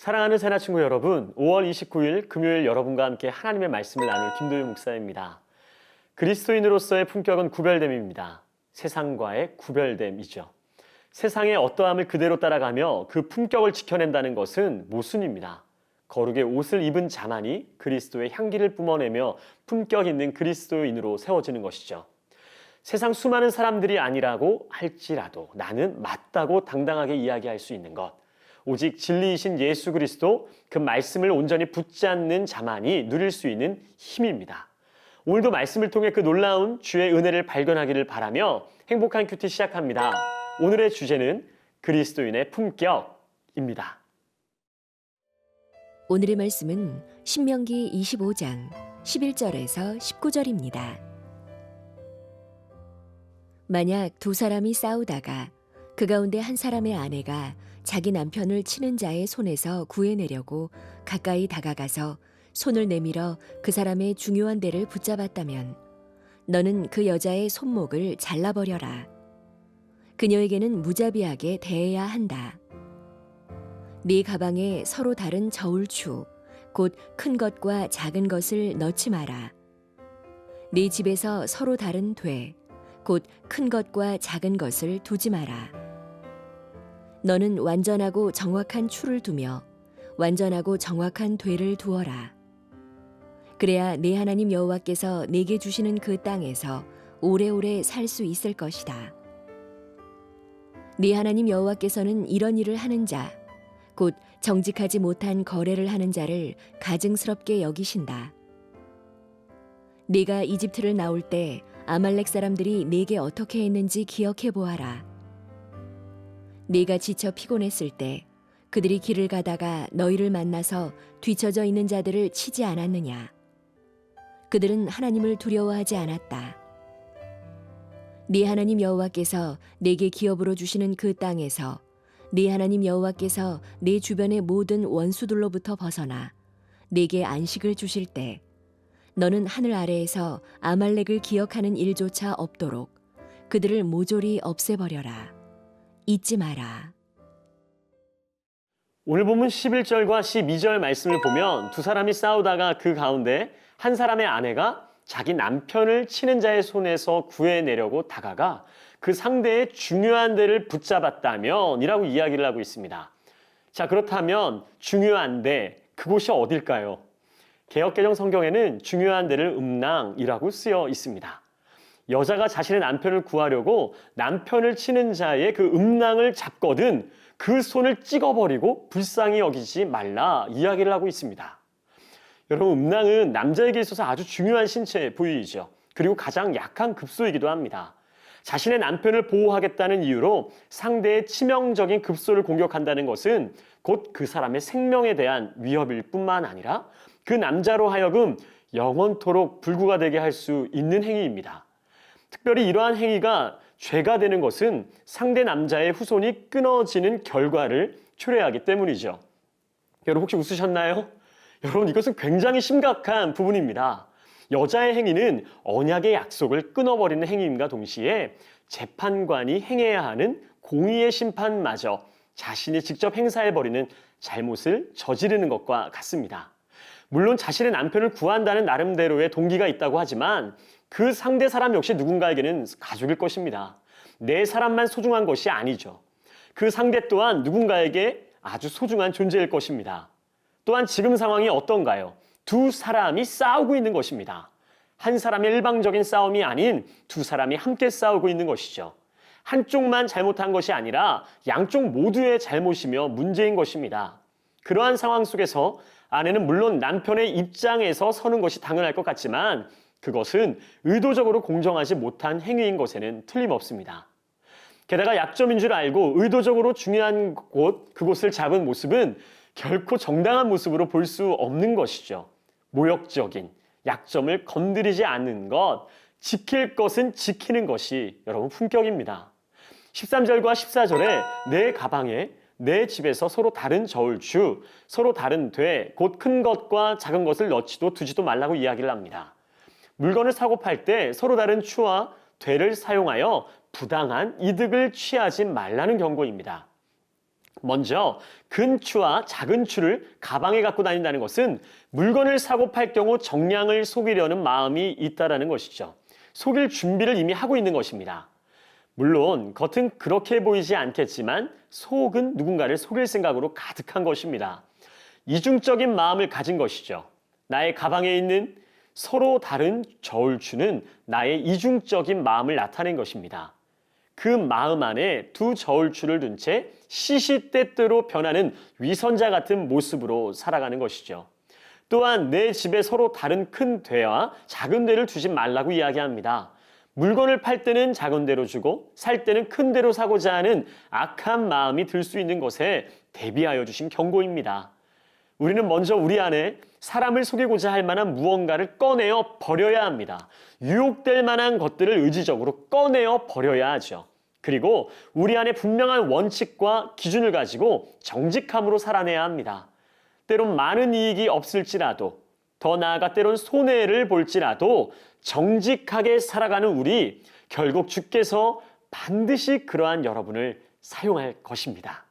사랑하는 새나 친구 여러분, 5월 29일 금요일 여러분과 함께 하나님의 말씀을 나눌 김도윤 목사입니다. 그리스도인으로서의 품격은 구별됨입니다. 세상과의 구별됨이죠. 세상의 어떠함을 그대로 따라가며 그 품격을 지켜낸다는 것은 모순입니다. 거룩의 옷을 입은 자만이 그리스도의 향기를 뿜어내며 품격 있는 그리스도인으로 세워지는 것이죠. 세상 수많은 사람들이 아니라고 할지라도 나는 맞다고 당당하게 이야기할 수 있는 것. 오직 진리이신 예수 그리스도 그 말씀을 온전히 붙잡는 자만이 누릴 수 있는 힘입니다. 오늘도 말씀을 통해 그 놀라운 주의 은혜를 발견하기를 바라며 행복한 큐티 시작합니다. 오늘의 주제는 그리스도인의 품격입니다. 오늘의 말씀은 신명기 25장 11절에서 19절입니다. 만약 두 사람이 싸우다가 그 가운데 한 사람의 아내가 자기 남편을 치는 자의 손에서 구해내려고 가까이 다가가서 손을 내밀어 그 사람의 중요한 데를 붙잡았다면 너는 그 여자의 손목을 잘라버려라. 그녀에게는 무자비하게 대해야 한다. 네 가방에 서로 다른 저울추, 곧 큰 것과 작은 것을 넣지 마라. 네 집에서 서로 다른 돼, 곧 큰 것과 작은 것을 두지 마라. 너는 완전하고 정확한 추를 두며 완전하고 정확한 되를 두어라. 그래야 네 하나님 여호와께서 네게 주시는 그 땅에서 오래오래 살 수 있을 것이다. 네 하나님 여호와께서는 이런 일을 하는 자, 곧 정직하지 못한 거래를 하는 자를 가증스럽게 여기신다. 네가 이집트를 나올 때 아말렉 사람들이 네게 어떻게 했는지 기억해 보아라. 네가 지쳐 피곤했을 때 그들이 길을 가다가 너희를 만나서 뒤처져 있는 자들을 치지 않았느냐? 그들은 하나님을 두려워하지 않았다. 네 하나님 여호와께서 네게 기업으로 주시는 그 땅에서 네 하나님 여호와께서 네 주변의 모든 원수들로부터 벗어나 네게 안식을 주실 때 너는 하늘 아래에서 아말렉을 기억하는 일조차 없도록 그들을 모조리 없애버려라. 잊지 마라. 오늘 본문 11절과 12절 말씀을 보면 두 사람이 싸우다가 그 가운데 한 사람의 아내가 자기 남편을 치는 자의 손에서 구해내려고 다가가 그 상대의 중요한 데를 붙잡았다면 이라고 이야기를 하고 있습니다. 자, 그렇다면 중요한 데, 그곳이 어딜까요? 개역개정 성경에는 중요한 데를 음낭이라고 쓰여 있습니다. 여자가 자신의 남편을 구하려고 남편을 치는 자의 그 음낭을 잡거든 그 손을 찍어버리고 불쌍히 여기지 말라 이야기를 하고 있습니다. 여러분, 음낭은 남자에게 있어서 아주 중요한 신체 부위이죠. 그리고 가장 약한 급소이기도 합니다. 자신의 남편을 보호하겠다는 이유로 상대의 치명적인 급소를 공격한다는 것은 곧 그 사람의 생명에 대한 위협일 뿐만 아니라 그 남자로 하여금 영원토록 불구가 되게 할 수 있는 행위입니다. 특별히 이러한 행위가 죄가 되는 것은 상대 남자의 후손이 끊어지는 결과를 초래하기 때문이죠. 여러분 혹시 웃으셨나요? 여러분, 이것은 굉장히 심각한 부분입니다. 여자의 행위는 언약의 약속을 끊어버리는 행위임과 동시에 재판관이 행해야 하는 공의의 심판마저 자신이 직접 행사해버리는 잘못을 저지르는 것과 같습니다. 물론 자신의 남편을 구한다는 나름대로의 동기가 있다고 하지만 그 상대 사람 역시 누군가에게는 가족일 것입니다. 내 사람만 소중한 것이 아니죠. 그 상대 또한 누군가에게 아주 소중한 존재일 것입니다. 또한 지금 상황이 어떤가요? 두 사람이 싸우고 있는 것입니다. 한 사람의 일방적인 싸움이 아닌 두 사람이 함께 싸우고 있는 것이죠. 한쪽만 잘못한 것이 아니라 양쪽 모두의 잘못이며 문제인 것입니다. 그러한 상황 속에서 아내는 물론 남편의 입장에서 서는 것이 당연할 것 같지만 그것은 의도적으로 공정하지 못한 행위인 것에는 틀림없습니다. 게다가 약점인 줄 알고 의도적으로 중요한 그곳을 잡은 모습은 결코 정당한 모습으로 볼 수 없는 것이죠. 모욕적인 약점을 건드리지 않는 것, 지킬 것은 지키는 것이 여러분 품격입니다. 13절과 14절에 내 가방에 내 집에서 서로 다른 저울추, 서로 다른 돼, 곧 큰 것과 작은 것을 넣지도 두지도 말라고 이야기를 합니다. 물건을 사고 팔 때 서로 다른 추와 되를 사용하여 부당한 이득을 취하지 말라는 경고입니다. 먼저 큰 추와 작은 추를 가방에 갖고 다닌다는 것은 물건을 사고 팔 경우 정량을 속이려는 마음이 있다라는 것이죠. 속일 준비를 이미 하고 있는 것입니다. 물론 겉은 그렇게 보이지 않겠지만 속은 누군가를 속일 생각으로 가득한 것입니다. 이중적인 마음을 가진 것이죠. 나의 가방에 있는 서로 다른 저울추는 나의 이중적인 마음을 나타낸 것입니다. 그 마음 안에 두 저울추를 둔 채 시시때때로 변하는 위선자 같은 모습으로 살아가는 것이죠. 또한 내 집에 서로 다른 큰 되와 작은 되를 두지 말라고 이야기합니다. 물건을 팔 때는 작은 대로 주고 살 때는 큰 대로 사고자 하는 악한 마음이 들 수 있는 것에 대비하여 주신 경고입니다. 우리는 먼저 우리 안에 사람을 속이고자 할 만한 무언가를 꺼내어 버려야 합니다. 유혹될 만한 것들을 의지적으로 꺼내어 버려야 하죠. 그리고 우리 안에 분명한 원칙과 기준을 가지고 정직함으로 살아내야 합니다. 때론 많은 이익이 없을지라도, 더 나아가 때론 손해를 볼지라도 정직하게 살아가는 우리, 결국 주께서 반드시 그러한 여러분을 사용할 것입니다.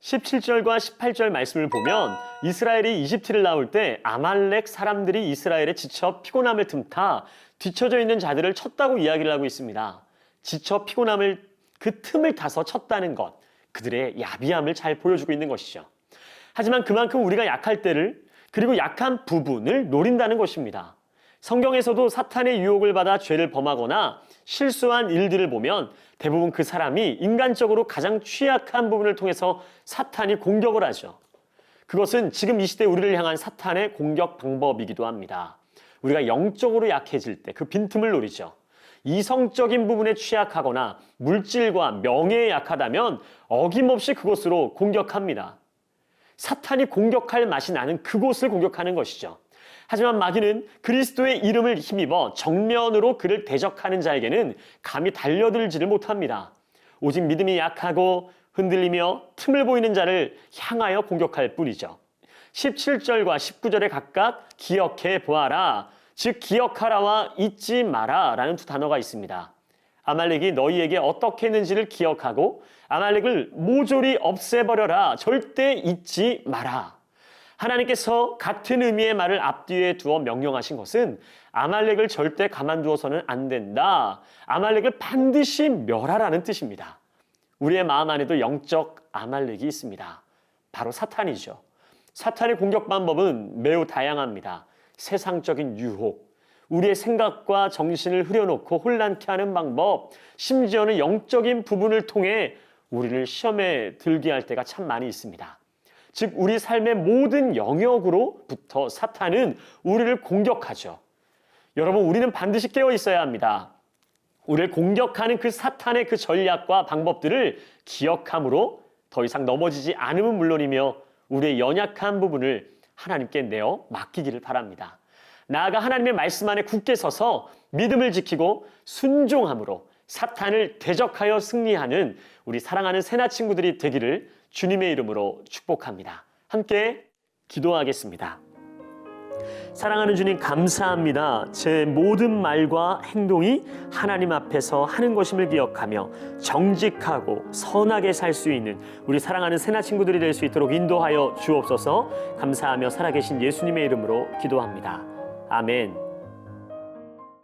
(17절과 18절) 말씀을 보면 이스라엘이 이집트를 나올 때 아말렉 사람들이 이스라엘에 지쳐 피곤함을 틈타 뒤처져 있는 자들을 쳤다고 이야기를 하고 있습니다. 지쳐 피곤함을 그 틈을 타서 쳤다는 것, 그들의 야비함을 잘 보여주고 있는 것이죠. 하지만 그만큼 우리가 약할 때를, 그리고 약한 부분을 노린다는 것입니다. 성경에서도 사탄의 유혹을 받아 죄를 범하거나 실수한 일들을 보면 대부분 그 사람이 인간적으로 가장 취약한 부분을 통해서 사탄이 공격을 하죠. 그것은 지금 이 시대 우리를 향한 사탄의 공격 방법이기도 합니다. 우리가 영적으로 약해질 때 그 빈틈을 노리죠. 이성적인 부분에 취약하거나 물질과 명예에 약하다면 어김없이 그곳으로 공격합니다. 사탄이 공격할 맛이 나는 그곳을 공격하는 것이죠. 하지만 마귀는 그리스도의 이름을 힘입어 정면으로 그를 대적하는 자에게는 감히 달려들지를 못합니다. 오직 믿음이 약하고 흔들리며 틈을 보이는 자를 향하여 공격할 뿐이죠. 17절과 19절에 각각 기억해 보아라, 즉 기억하라와 잊지 마라 라는 두 단어가 있습니다. 아말렉이 너희에게 어떻게 했는지를 기억하고 아말렉을 모조리 없애버려라, 절대 잊지 마라. 하나님께서 같은 의미의 말을 앞뒤에 두어 명령하신 것은 아말렉을 절대 가만두어서는 안 된다, 아말렉을 반드시 멸하라는 뜻입니다. 우리의 마음 안에도 영적 아말렉이 있습니다. 바로 사탄이죠. 사탄의 공격 방법은 매우 다양합니다. 세상적인 유혹, 우리의 생각과 정신을 흐려놓고 혼란케 하는 방법, 심지어는 영적인 부분을 통해 우리를 시험에 들게 할 때가 참 많이 있습니다. 즉 우리 삶의 모든 영역으로부터 사탄은 우리를 공격하죠. 여러분, 우리는 반드시 깨어 있어야 합니다. 우리를 공격하는 그 사탄의 그 전략과 방법들을 기억함으로 더 이상 넘어지지 않으면 물론이며 우리의 연약한 부분을 하나님께 내어 맡기기를 바랍니다. 나아가 하나님의 말씀 안에 굳게 서서 믿음을 지키고 순종함으로 사탄을 대적하여 승리하는 우리 사랑하는 새나 친구들이 되기를 주님의 이름으로 축복합니다. 함께 기도하겠습니다. 사랑하는 주님, 감사합니다. 제 모든 말과 행동이 하나님 앞에서 하는 것임을 기억하며 정직하고 선하게 살 수 있는 우리 사랑하는 새나 친구들이 될 수 있도록 인도하여 주옵소서. 감사하며 살아계신 예수님의 이름으로 기도합니다. 아멘.